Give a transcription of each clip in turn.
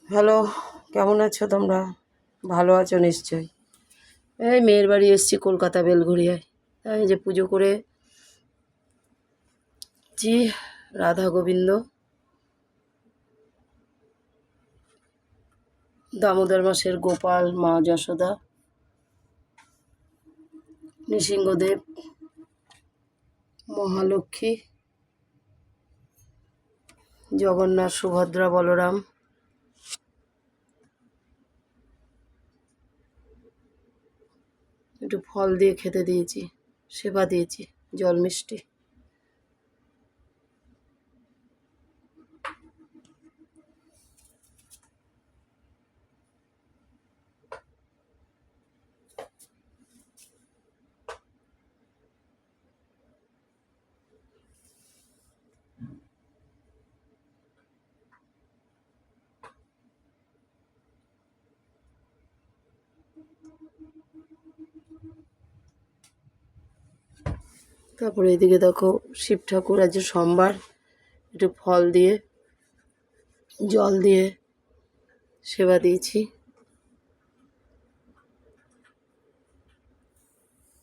Hello, কেমন আছো তোমরা? ভালো আছো নিশ্চয়ই। এই মেয়ের বাড়ি এসেছি কলকাতা বেলঘরিয়ায়। তাই যে পুজো করে রাধা গোবিন্দ, দামোদর মাসের গোপাল, মা যশোদা, নৃসিংহদেব, মহালক্ষ্মী, জগন্নাথ, সুভদ্রা, বলরাম, একটু ফল দিয়ে খেতে দিয়েছি, সেবা দিয়েছি, জল মিষ্টি। তারপরে এদিকে দেখো শিব ঠাকুর, আজ সোমবার, একটু ফল দিয়ে জল দিয়ে সেবা দিয়েছি।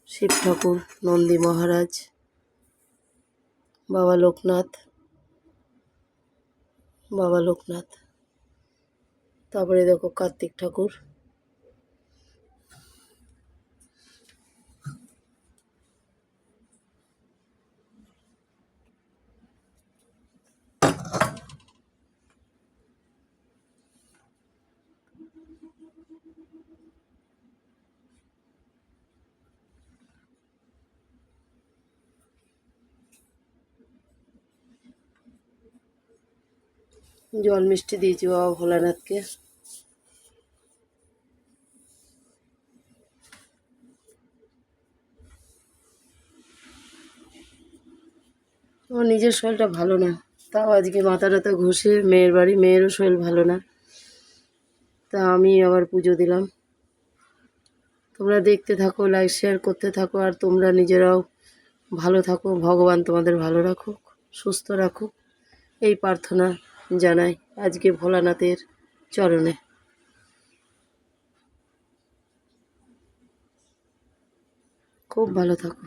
শিব ঠাকুর, নন্দী মহারাজ, বাবা লোকনাথ, তারপরে দেখো কার্তিক ঠাকুর। জল মিষ্টি দিয়েছি বাবা ভোলানাথকে। আমার নিজের শরীরটা ভালো না, তাও আজকে মাথা টাথা ঘষে মেয়ের বাড়ি, মেয়েরও শরীর ভালো না, তা আমি আবার পুজো দিলাম। তোমরা দেখতে থাকো, লাইক শেয়ার করতে থাকো, আর তোমরা নিজেরাও ভালো থাকো, ভগবান তোমাদের ভালো রাখুক, সুস্থ রাখুক, এই প্রার্থনা জানাই আজকে ভোলানাথের চরণে। খুব ভালো থাকো।